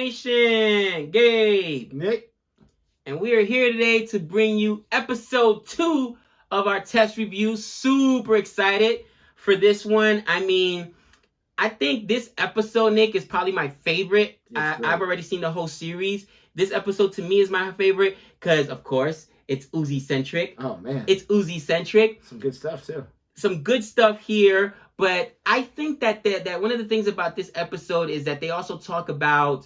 Nation, Gabe, Nick, and we are here today to bring you episode 2 of our test review. Super excited for this one. I think this episode, Nick, is probably my favorite. I've already seen the whole series. This episode to me is my favorite because, of course, it's Uzi-centric. Oh, man. It's Uzi-centric. Some good stuff, too. Some good stuff here, but I think that one of the things about this episode is that they also talk about,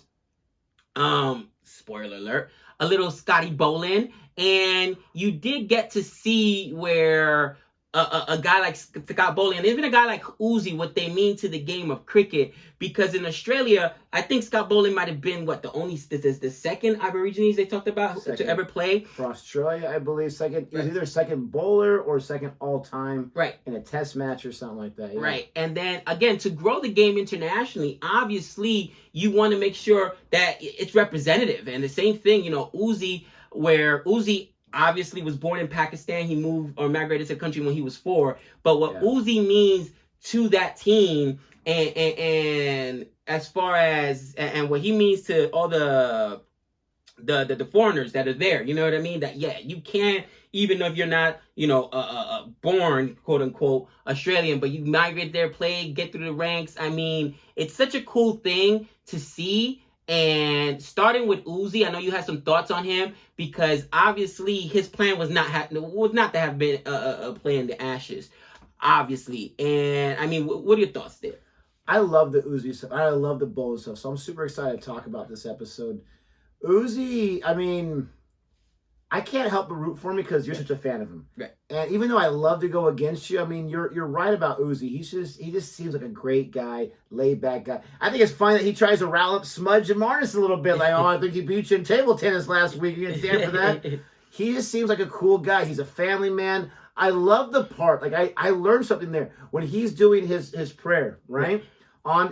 spoiler alert, a little Scotty Boland, and you did get to see where a guy like Scott Boland, even a guy like Uzi, what they mean to the game of cricket. Because in Australia, I think Scott Boland might have been the second Aborigines they talked about to ever play. For Australia, I believe second. Right. It was either second bowler or second all time. Right. In a test match or something like that. Yeah. Right. And then again, to grow the game internationally, obviously you want to make sure that it's representative. And the same thing, Uzi, where Uzi obviously was born in Pakistan. He moved or migrated to the country when he was 4. But what Uzi means to that team and as far as and what he means to all the foreigners that are there, you know what I mean? That you can't, even though if you're not, born quote unquote Australian, but you migrate there, play, get through the ranks. I mean, it's such a cool thing to see. And starting with Uzi, I know you had some thoughts on him because obviously his plan was not to have been playing the Ashes, obviously. And I mean, what are your thoughts there? I love the Uzi stuff. I love the Bold stuff. So I'm super excited to talk about this episode. Uzi, I mean, I can't help but root for him because you're such a fan of him. Right. And even though I love to go against you, I mean, you're right about Uzi. He just seems like a great guy, laid back guy. I think it's funny that he tries to rile up Smudge and Martis a little bit. Like, I think he beat you in table tennis last week. You can stand for that. He just seems like a cool guy. He's a family man. I love the part. Like, I learned something there when he's doing his prayer, right?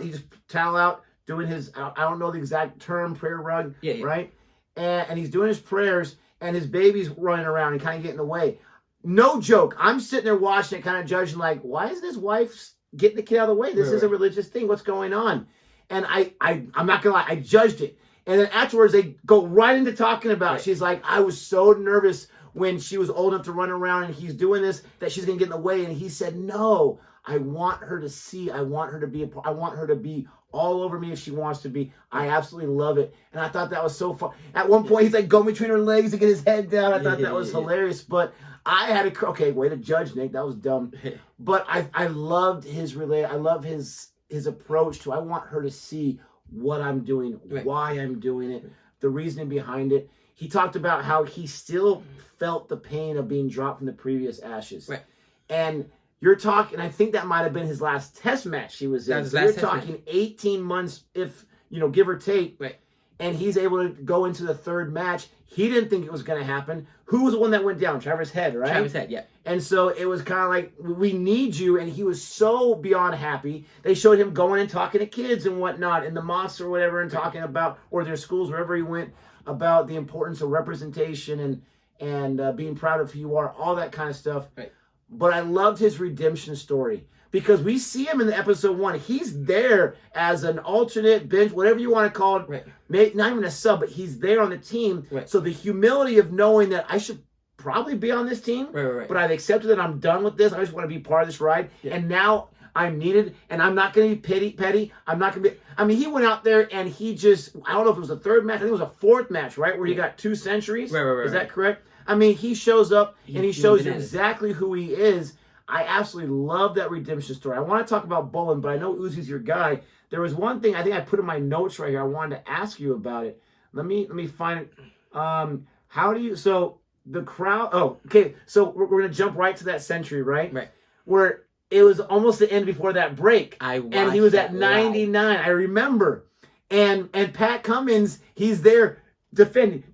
He just towel out, doing his, I don't know the exact term, prayer rug, right? And he's doing his prayers. And his baby's running around and kind of getting in the way. No joke. I'm sitting there watching it, kind of judging, like, why is this wife getting the kid out of the way? This is a religious thing. What's going on? And I'm not going to lie. I judged it. And then afterwards, they go right into talking about it. She's like, I was so nervous when she was old enough to run around and he's doing this, that she's going to get in the way. And he said, no, I want her to see. I want her to be I want her to be all over me if she wants to be. I absolutely love it. And I thought that was so fun. At one point, he's like going between her legs to get his head down. I thought that was hilarious. But I had way to judge, Nick. That was dumb. But I loved his I love his approach to, I want her to see what I'm doing, why I'm doing it, the reasoning behind it. He talked about how he still felt the pain of being dropped from the previous Ashes. Right. And you're talking, I think that might have been his last test match he was in. So you're talking 18 months, if, give or take. Right. And he's able to go into the third match. He didn't think it was going to happen. Who was the one that went down? Travis Head, right? Travis Head, yeah. And so it was kind of like, we need you. And he was so beyond happy. They showed him going and talking to kids and whatnot in the mosques or whatever and talking about, or their schools, wherever he went, about the importance of representation and being proud of who you are, all that kind of stuff. Right. But I loved his redemption story because we see him in the episode 1. He's there as an alternate bench, whatever you want to call it. Right. Not even a sub, but he's there on the team. Right. So the humility of knowing that I should probably be on this team, but I've accepted that I'm done with this. I just want to be part of this ride. Yeah. And now I'm needed, and I'm not going to be petty. I'm not going to be. I mean, he went out there and he just, I don't know if it was a third match. I think it was a fourth match, right? Where he got 2 centuries. Right. Is that correct? I mean, he shows up and he shows you exactly who he is. I absolutely love that redemption story. I want to talk about Boland, but I know Uzi's your guy. There was one thing I think I put in my notes right here. I wanted to ask you about it. Let me find it. How do you? So the crowd. Oh, okay. So we're gonna jump right to that century, right? Right. Where it was almost the end before that break, and he was at 99. I remember, and Pat Cummins, he's there. Defending,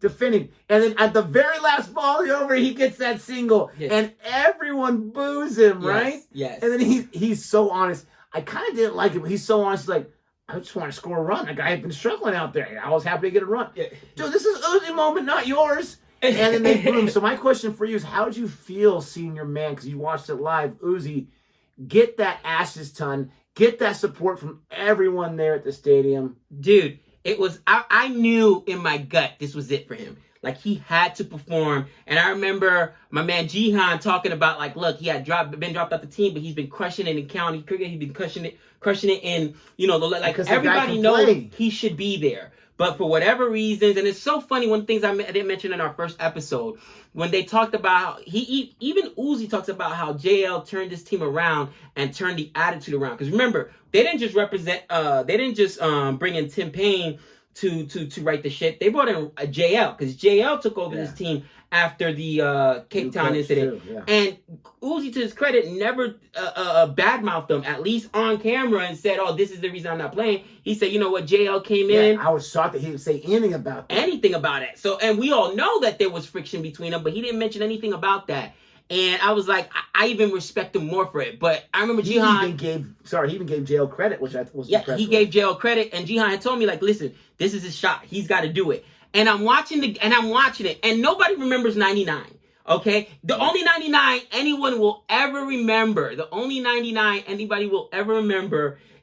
and then at the very last ball over, he gets that single, and everyone boos him, right? Yes. And then he's so honest. I kind of didn't like him. He's so honest, like, I just want to score a run. That guy had been struggling out there. I was happy to get a run. Yeah. Dude, this is Uzi moment, not yours. And then they boo him. So my question for you is, how did you feel seeing your man, because you watched it live, Uzi, get that Ashes ton, get that support from everyone there at the stadium? Dude, it was, I knew in my gut this was it for him. Like, he had to perform. And I remember my man Jihan talking about, like, look, he had been dropped off the team, but he's been crushing it in county cricket. He's been crushing it in, like, everybody knows he should be there. But for whatever reasons, and it's so funny, one of the things I didn't mention in our first episode, when they talked about how even Uzi talks about how JL turned this team around and turned the attitude around. Because remember, they didn't just bring in Tim Payne to write the shit. They brought in a JL, because JL took over this team after the Cape Town incident. And Uzi, to his credit, never badmouthed them, at least on camera, and said, oh, this is the reason I'm not playing. He said, you know what, JL came in. I was shocked that he didn't say anything about that. Anything about it. So, and we all know that there was friction between them, but he didn't mention anything about that. And I was like, I even respect him more for it. But I remember he even gave JL credit, which I was impressed he gave JL credit, and Jihan had told me, like, listen, this is his shot. He's got to do it. And I'm watching it, and nobody remembers 99. Okay? The only 99 anyone will ever remember,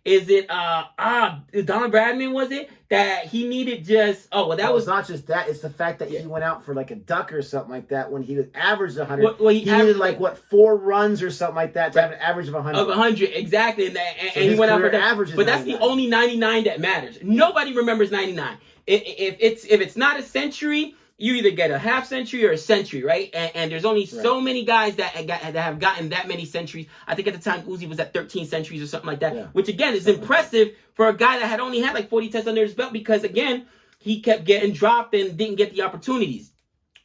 is it Don Bradman, was it? That he needed just was not just that, it's the fact that he went out for like a duck or something like that when he was averaged 100. Well, he needed like 4 runs or something like that to have an average of 100. Of 100, exactly. And he went out for that. But that's 99. The only 99 that matters. Nobody remembers 99. If it's not a century, you either get a half century or a century, right? And there's only so many guys that have gotten that many centuries. I think at the time Uzi was at 13 centuries or something like that, which again is impressive for a guy that had only had like 40 tests under his belt, because again, he kept getting dropped and didn't get the opportunities.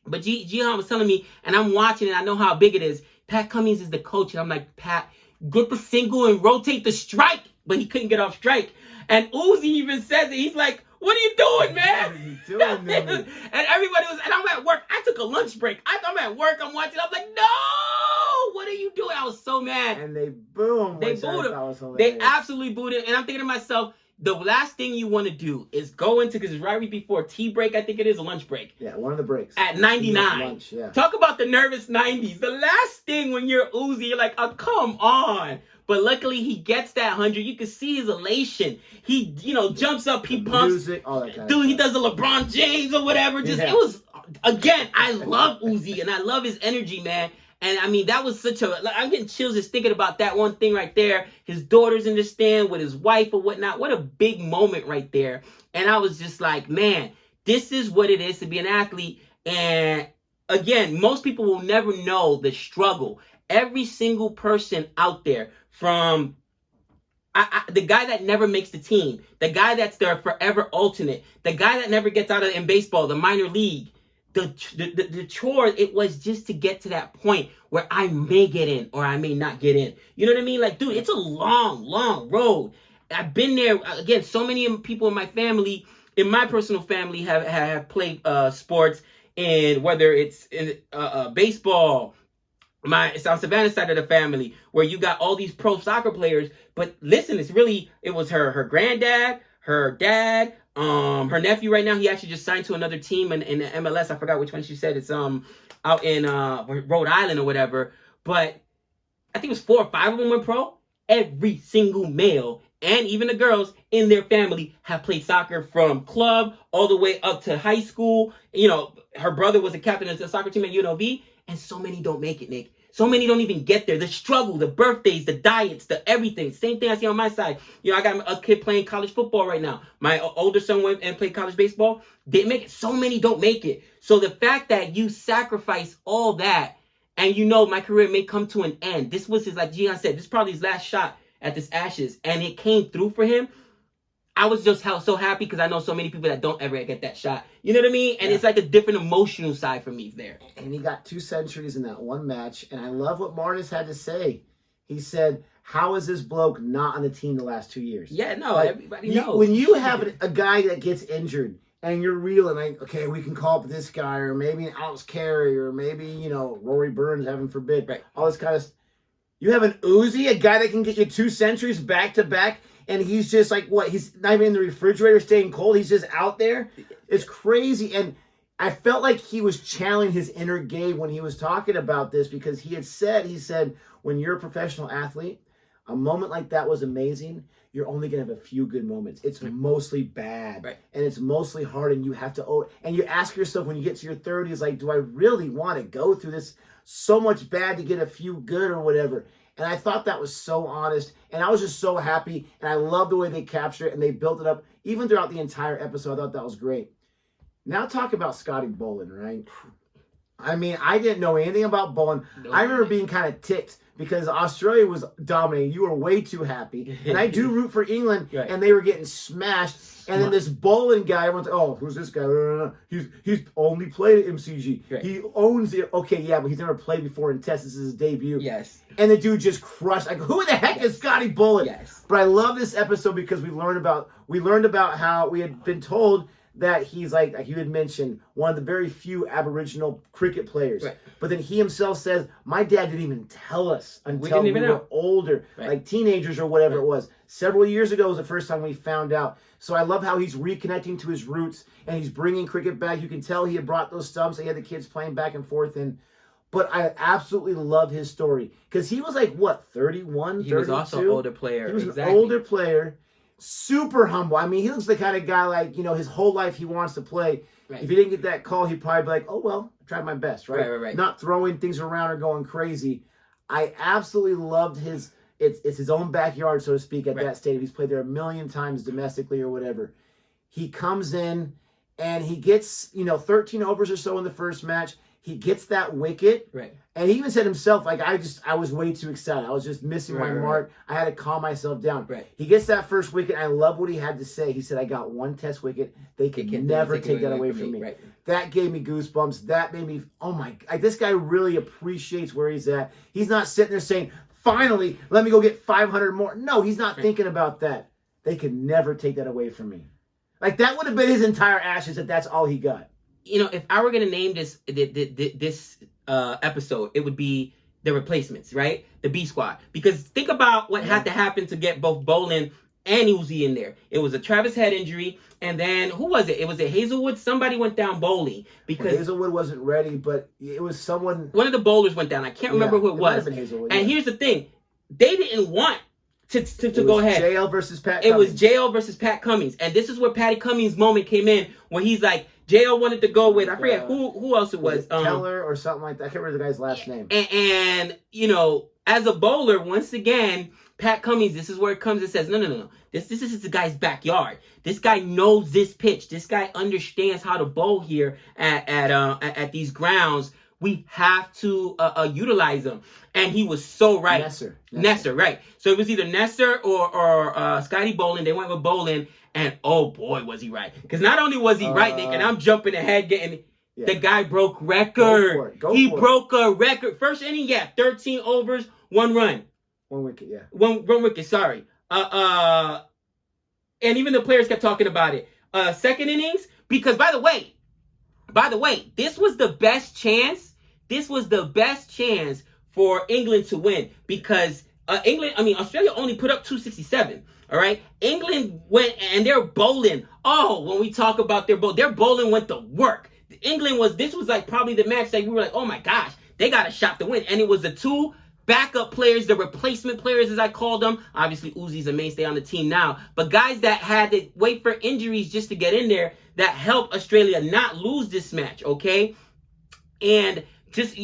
But Jihan was telling me, and I'm watching it, I know how big it is. Pat Cummings is the coach, and I'm like, Pat, get the single and rotate the strike. But he couldn't get off strike. And Uzi even says it. He's like, what are you doing, man? What are you doing, man? And everybody was, and I'm at work. I took a lunch break. I'm at work. I'm watching. I'm like, no, what are you doing? I was so mad. And they booed him. They absolutely booed him. And I'm thinking to myself, the last thing you want to do is go into, because it's right before tea break, I think it is, a lunch break. Yeah, one of the breaks. At 99. Lunch, yeah. Talk about the nervous 90s. The last thing when you're Uzi, you're like, oh, come on. But luckily, he gets that 100. You can see his elation. He, jumps up, he pumps. Music, all that kind Dude, of he does the LeBron James or whatever. It was, again, I love Uzi, and I love his energy, man. And I mean, that was I'm getting chills just thinking about that one thing right there. His daughter's in the stand with his wife or whatnot. What a big moment right there. And I was just like, man, this is what it is to be an athlete. And again, most people will never know the struggle. Every single person out there, from the guy that never makes the team, the guy that's their forever alternate, the guy that never gets out of in baseball, the minor league, the chore, it was just to get to that point where I may get in or I may not get in. You know what I mean? Like, dude, it's a long, long road. I've been there. Again, so many people in my family, in my personal family, have played sports, and whether it's in baseball, my South Savannah side of the family, where you got all these pro soccer players. But listen, it was her granddad, her dad, her nephew right now. He actually just signed to another team in the MLS. I forgot which one she said. It's out in Rhode Island or whatever. But I think it was 4 or 5 of them went pro. Every single male and even the girls in their family have played soccer, from club all the way up to high school. Her brother was a captain of the soccer team at UNLV, and so many don't make it, Nick. So many don't even get there. The struggle, the birthdays, the diets, the everything. Same thing I see on my side. I got a kid playing college football right now. My older son went and played college baseball. Didn't make it. So many don't make it. So the fact that you sacrifice all that, and my career may come to an end. This was his, like Gian said, this is probably his last shot at this Ashes. And it came through for him. I was just so happy, because I know so many people that don't ever get that shot. You know what I mean? And it's like a different emotional side for me there. And he got 2 centuries in that one match. And I love what Martis had to say. He said, how is this bloke not on the team the last 2 years? Yeah, no, everybody knows. When you have a guy that gets injured, and you're reeling, okay, we can call up this guy, or maybe an Alex Carey, or maybe, Rory Burns, heaven forbid, right, all this kind of stuff. You have an Uzi, a guy that can get you 2 centuries back to back. And he's just like, what? He's not even in the refrigerator staying cold. He's just out there. It's crazy. And I felt like he was channeling his inner Gabe when he was talking about this, because he said, when you're a professional athlete, A moment like that was amazing. You're only going to have a few good moments. It's mostly bad. Right. And it's mostly hard, and you have to, and you ask yourself when you get to your 30s, like, do I really want to go through this so much bad to get a few good or whatever? And I thought that was so honest, and I was just so happy, and I love the way they capture it, and they built it up, even throughout the entire episode. I thought that was great. Now talk about Scotty Boland, right? I mean, I didn't know anything about Boland. No. I remember being kind of ticked because Australia was dominating. You were way too happy. And I do root for England, right. and they were getting smashed. And then this Boland guy, everyone's like, oh, who's this guy? He's only played at MCG. Right. He owns it. Okay, yeah, but he's never played before in Test. This is his debut. Yes. And the dude just crushed. Like, who the heck is Scotty Boland? Yes. But I love this episode because we learned about how we had been told that he's like you had mentioned, one of the very few Aboriginal cricket players. Right. But then he himself says, my dad didn't even tell us until we were older, right. like teenagers or whatever it was. Several years ago was the first time we found out. So I love how he's reconnecting to his roots and he's bringing cricket back. You can tell he had brought those stumps. He had the kids playing back and forth. But I absolutely love his story because he was like, what, 31, 32? He was also an older player. He was an older player. Super humble. I mean, he looks the kind of guy like, his whole life he wants to play. Right. If he didn't get that call, he'd probably be like, oh, well, I tried my best, right? Right. Not throwing things around or going crazy. I absolutely loved it's his own backyard, so to speak, at that stadium. He's played there a million times domestically or whatever. He comes in and he gets, 13 overs or so in the first match. He gets that wicket. Right. And he even said himself, like, I was way too excited. I was just missing my mark. I had to calm myself down. Right. He gets that first wicket. I love what he had to say. He said, I got one Test wicket. They can never take that away from me. Right. That gave me goosebumps. That made me, oh my, this guy really appreciates where he's at. He's not sitting there saying, finally, let me go get 500 more. No, he's not thinking about that. They can never take that away from me. Like, that would have been his entire Ashes if that's all he got. If I were going to name this episode, it would be the replacements, right? The B squad. Because think about what had to happen to get both Boland and Uzi in there. It was a Travis head injury, and then who was it? It was Hazelwood. Somebody went down bowling because Hazelwood wasn't ready, but it was someone. One of the bowlers went down. I can't remember who it was. Might have been Hazelwood, and here's the thing: they didn't want to go ahead. JL versus Pat. It was JL versus Pat Cummins, and this is where Patty Cummins' moment came in, when he's like, JL wanted to go with, I forget who else it was. Keller or something like that. I can't remember the guy's last name. And as a bowler, once again, Pat Cummins, this is where it comes and says, no. This is the guy's backyard. This guy knows this pitch. This guy understands how to bowl here at these grounds. We have to utilize him. And he was so right. Nesser, right. So it was either Nesser or Scotty Boland. They went with Boland. And oh boy, was he right. Because not only was he right, Nick, and I'm jumping ahead the guy broke record. He broke a record. First inning, 13 overs, 1 run. 1 wicket, yeah. One wicket, sorry. And even the players kept talking about it. Second innings, because by the way, this was the best chance. This was the best chance for England to win because Australia only put up 267. All right, England went and they're bowling. Oh, when we talk about their bowling went to work. This was like probably the match that we were like, oh my gosh, they got a shot to win. And it was the 2 backup players, the replacement players, as I called them. Obviously, Uzi's a mainstay on the team now, but guys that had to wait for injuries just to get in there that helped Australia not lose this match. Okay, and just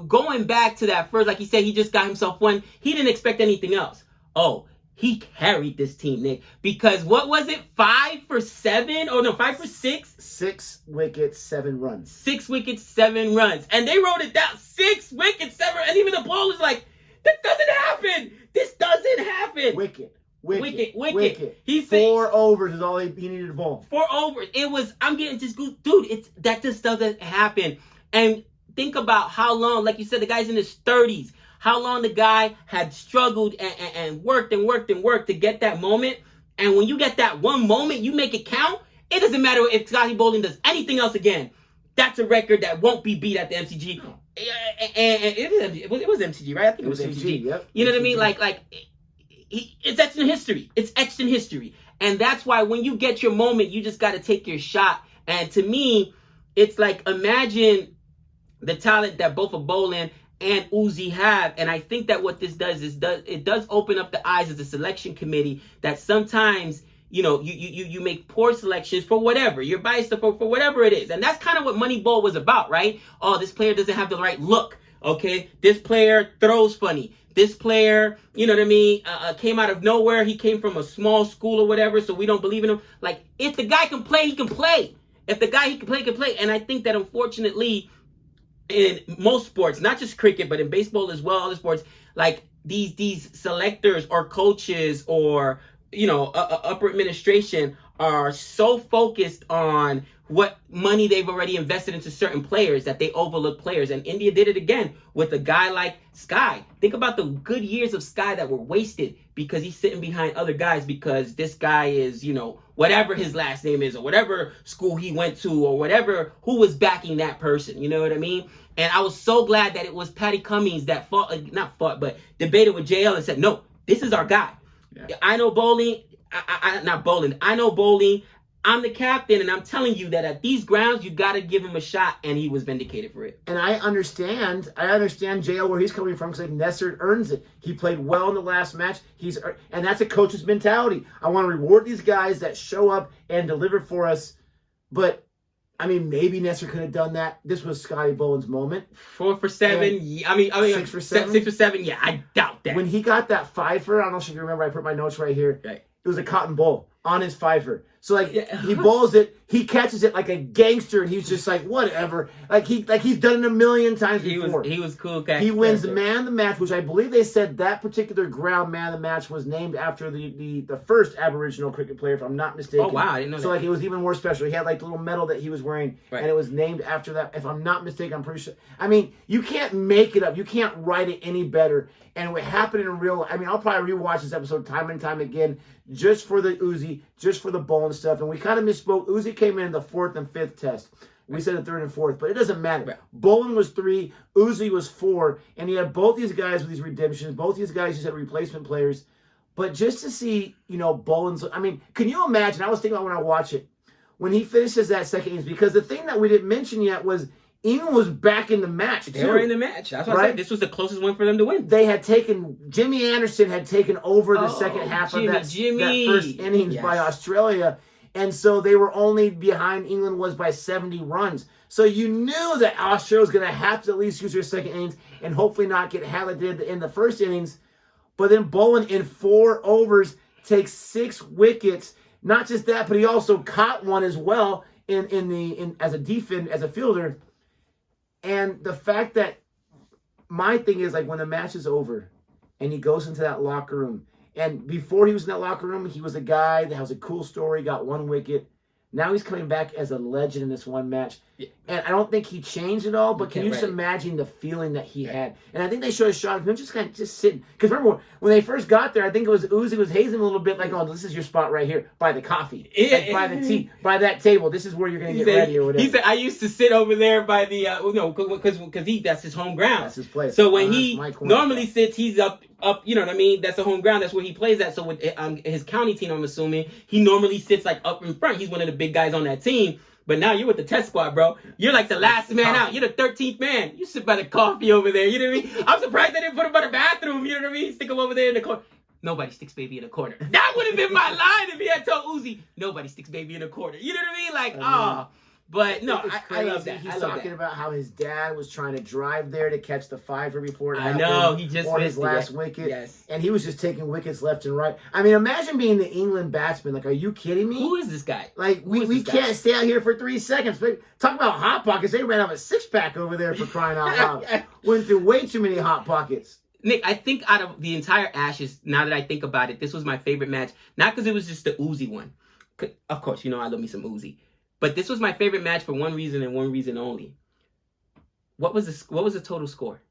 going back to that first, like he said, he just got himself one. He didn't expect anything else. Oh. He carried this team, Nick, because what was it? 5 for 7? Oh, no, 5 for 6? 6 wickets, 7 runs. 6 wickets, 7 runs. And they wrote it down. 6 wickets, 7 runs. And even the bowler's like, that doesn't happen. This doesn't happen. Wicket. He said 4 overs is all he needed to bowl. 4 overs. I'm getting just good. Dude, that just doesn't happen. And think about how long, like you said, the guy's in his 30s. How long the guy had struggled and worked to get that moment. And when you get that one moment, you make it count. It doesn't matter if Scotty Boland does anything else again. That's a record that won't be beat at the MCG. And it was MCG, right? I think it was MCG. Yep. You know what I mean? Like it's etched in history. It's etched in history. And that's why when you get your moment, you just got to take your shot. And to me, it's like, imagine the talent that both of Boland and Uzi have. And I think that what this does is it does open up the eyes of the selection committee that sometimes, you know, you make poor selections for whatever. You're biased for whatever it is. And that's kind of what Moneyball was about, right? Oh, this player doesn't have the right look. Okay, this player throws funny. This player, you know what I mean, came out of nowhere. He came from a small school or whatever, so we don't believe in him. Like, if the guy can play, he can play. If the guy he can play. And I think that, unfortunately, in most sports, not just cricket, but in baseball as well, other sports, like these selectors or coaches or, you know, upper administration are so focused on what money they've already invested into certain players that they overlook players. And India did it again with a guy like Sky. Think about the good years of Sky that were wasted because he's sitting behind other guys because this guy is, you know, whatever his last name is or whatever school he went to or whatever, who was backing that person. You know what I mean? And I was so glad that it was Patty Cummings that but debated with JL and said, no, this is our guy. Yeah. I know bowling. I know bowling. I'm the captain, and I'm telling you that at these grounds, you got to give him a shot, and he was vindicated for it. And I understand JL where he's coming from because Nesser earns it. He played well in the last match. And that's a coach's mentality. I want to reward these guys that show up and deliver for us. But I mean, maybe Nesser could have done that. This was Scotty Boland's moment. 4 for 7. Yeah, I mean, 6 for 7. 6 for 7. Yeah, I doubt that. When he got that fifer, I don't know if you remember. I put my notes right here. Right. It was a cotton bowl on his fifer. So like he bowls it, he catches it like a gangster, and he's just like whatever. Like he's done it a million times before. He was cool. He wins the man of the match, which I believe they said that particular ground man of the match was named after the first Aboriginal cricket player, if I'm not mistaken. Oh wow, I didn't know that. So like it was even more special. He had like the little medal that he was wearing, and it was named after that. If I'm not mistaken, I'm pretty sure. I mean, you can't make it up. You can't write it any better. And what happened in real, I mean, I'll probably rewatch this episode time and time again, just for the Uzi, just for the ball and stuff. And we kind of misspoke. Uzi came in the 4th and 5th test. We said the 3rd and 4th, but it doesn't matter. Right. Boland was 3, Uzi was 4, and you had both these guys with these redemptions. Both these guys just had replacement players. But just to see, you know, Boland's, I mean, can you imagine? I was thinking about when I watch it, when he finishes that second innings, because the thing that we didn't mention yet was England was back in the match. They were in the match. That's what I said. This was the closest one for them to win. They had Jimmy Anderson had taken over the second half of that first innings by Australia. And so they were only behind England was by 70 runs. So you knew that Australia was going to have to at least use their second innings and hopefully not get how they did in the first innings. But then Boland in 4 overs takes 6 wickets. Not just that, but he also caught one as well as a fielder. And the fact that my thing is, like, when the match is over and he goes into that locker room, and before he was in that locker room, he was a guy that has a cool story, got 1 wicket. Now he's coming back as a legend in this one match. Yeah. And I don't think he changed at all, but can you just imagine the feeling that he had? And I think they showed a shot of him just kind of just sitting. Because remember, when they first got there, I think it was Uzi was hazing him a little bit, like, oh, this is your spot right here, by the coffee, by the tea, by that table. This is where you're going to get ready or whatever. He said, I used to sit over there by the, because that's his home ground. That's his place. So when he normally sits, he's up, you know what I mean? That's the home ground. That's where he plays at. So with his county team, I'm assuming, he normally sits, like, up in front. He's one of the big guys on that team. But now you're with the test squad, bro. You're like the last man out. You're the 13th man. You sit by the coffee over there. You know what I mean? I'm surprised they didn't put him by the bathroom. You know what I mean? Stick him over there in the corner. Nobody sticks baby in a corner. That would have been my line if he had told Uzi, nobody sticks baby in a corner. You know what I mean? Like, But no, I love that. He's talking about how his dad was trying to drive there to catch the fiver before it happened. I know, he just missed his last wicket. Yes. And he was just taking wickets left and right. I mean, imagine being the England batsman. Like, are you kidding me? Who is this guy? Like, we can't stay out here for 3 seconds. But talk about hot pockets. They ran out a 6-pack over there for crying out loud. Went through way too many hot pockets. Nick, I think out of the entire Ashes, now that I think about it, this was my favorite match. Not because it was just the Uzi one. Of course, you know I love me some Uzi. But this was my favorite match for one reason and one reason only. What was the total score?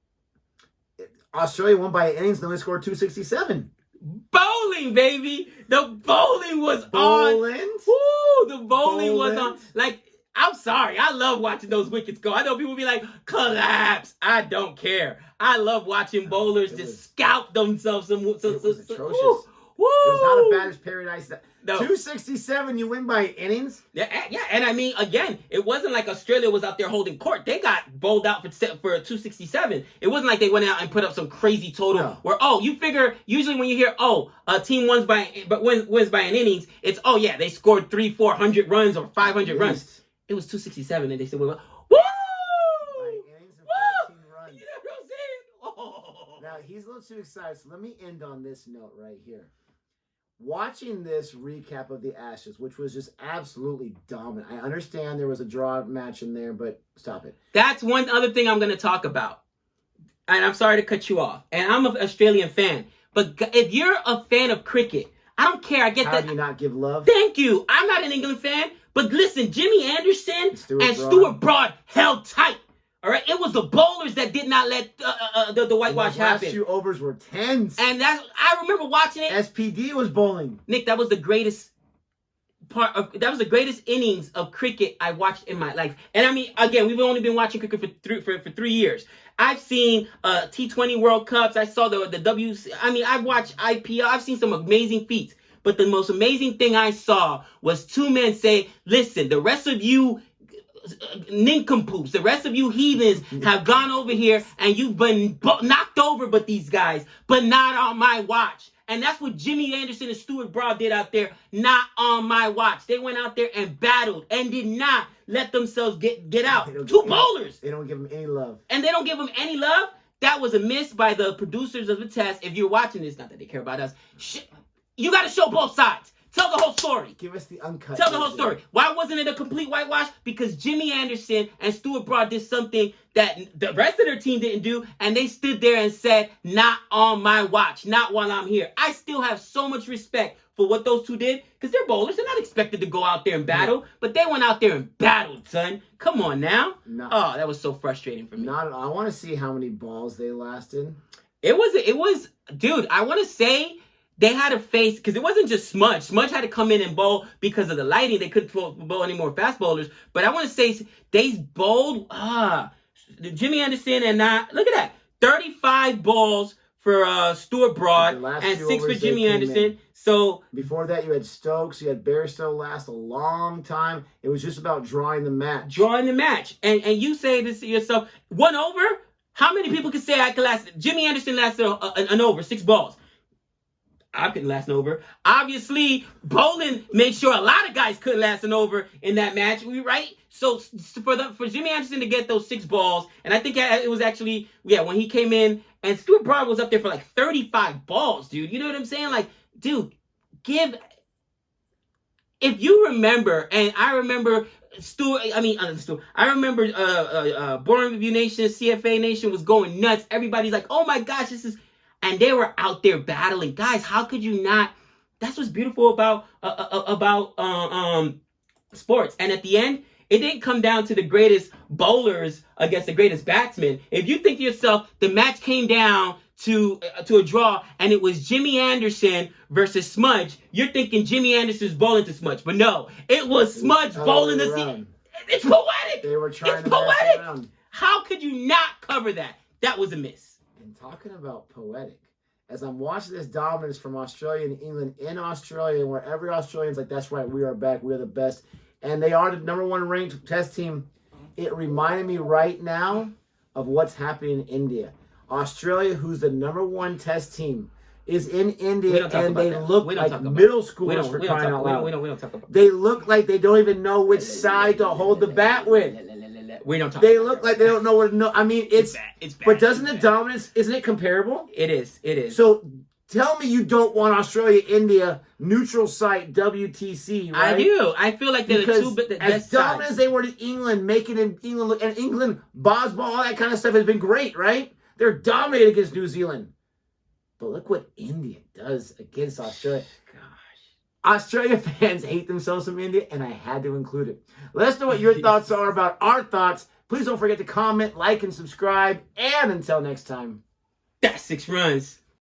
Australia won by innings, and they scored 267. Bowling, baby! The bowling was on. Woo! The bowling was on. Like, I'm sorry. I love watching those wickets go. I know people be like, collapse. I don't care. I love watching bowlers just scalp themselves. It was atrocious. Woo! It was not a batter's paradise. No. 267, you win by innings? Yeah, and I mean, again, it wasn't like Australia was out there holding court. They got bowled out for 267. It wasn't like they went out and put up some crazy total where, you figure, usually when you hear, a team wins by an innings, it's, they scored 300-400 runs or 500 runs. It was 267, and they said, woo! Runs. You know what I'm saying? Oh. Now, he's a little too excited, so let me end on this note right here. Watching this recap of the Ashes, which was just absolutely dominant. I understand there was a draw match in there, but stop it. That's one other thing I'm going to talk about. And I'm sorry to cut you off. And I'm an Australian fan. But if you're a fan of cricket, I don't care. I get that. How do you not give love? Thank you. I'm not an England fan. But listen, Jimmy Anderson and Stuart Broad held tight. All right, it was the bowlers that did not let the whitewash happen. Last few overs were tense. And I remember watching it. SPD was bowling. Nick, that was the greatest innings of cricket I watched in my life. And I mean, again, we've only been watching cricket for 3 years. I've seen T20 World Cups. I saw the WC. I mean, I've watched IPL. I've seen some amazing feats. But the most amazing thing I saw was 2 men say, listen, the rest of you nincompoops, the rest of you heathens have gone over here and you've been knocked over but these guys, but not on my watch. And that's what Jimmy Anderson and Stuart Broad did out there, not on my watch. They went out there and battled and did not let themselves get out. 2 bowlers. They don't give them any love. And they don't give them any love? That was a miss by the producers of the test. If you're watching this, not that they care about us, you got to show both sides. Tell the whole story. Give us the uncut. Tell the whole story. Why wasn't it a complete whitewash? Because Jimmy Anderson and Stuart Broad did something that the rest of their team didn't do, and they stood there and said, not on my watch, not while I'm here. I still have so much respect for what those 2 did, because they're bowlers. They're not expected to go out there and battle, but they went out there and battled, son. Come on now. That was so frustrating for me. I want to see how many balls they lasted. It was, dude, I want to say, they had to face, because it wasn't just Smudge. Smudge had to come in and bowl because of the lighting. They couldn't bowl any more fast bowlers. But I want to say they bowled, Jimmy Anderson and look at that. 35 balls for Stuart Broad and 6 for Jimmy Anderson. So before that, you had Stokes. You had Bairstow last a long time. It was just about drawing the match. And you say this to yourself, 1 over? How many people can say I could last? Jimmy Anderson lasted an over, 6 balls. I couldn't last an over. Obviously, Boland made sure a lot of guys couldn't last an over in that match, right? So for Jimmy Anderson to get those 6 balls, and I think it was actually, when he came in, and Stuart Broad was up there for like 35 balls, dude. You know what I'm saying? Like, dude, if you remember, and I remember I remember Boland and Usman, CFA Nation was going nuts. Everybody's like, oh my gosh, this is... And they were out there battling. Guys, how could you not? That's what's beautiful about sports. And at the end, it didn't come down to the greatest bowlers against the greatest batsmen. If you think to yourself, the match came down to a draw, and it was Jimmy Anderson versus Smudge, you're thinking Jimmy Anderson's bowling to Smudge. But no, it was Smudge bowling to... It's poetic. They were trying to poetic. Around. How could you not cover that? That was a miss. And talking about poetic, as I'm watching this dominance from Australia and England in Australia, where every Australian's like, that's right, we are back, we are the best, and they are the #1 ranked test team, it reminded me right now of what's happening in India. Australia, who's the #1 test team, is in India, and they look like middle schoolers for crying out loud. We don't talk about They look like they don't even know which side to hold the bat with. We don't talk. They look like they don't know what to know. I mean, it's bad. But doesn't the dominance, isn't it comparable? It is. So tell me you don't want Australia, India, neutral site, WTC, right? I do. I feel like they're the as dominant as they were to England, making England look, and England, Bosball, all that kind of stuff has been great, right? They're dominated against New Zealand. But look what India does against Australia. Australia fans hate themselves from India, and I had to include it. Let us know what your thoughts are about our thoughts. Please don't forget to comment, like, and subscribe. And until next time. That's 6 runs.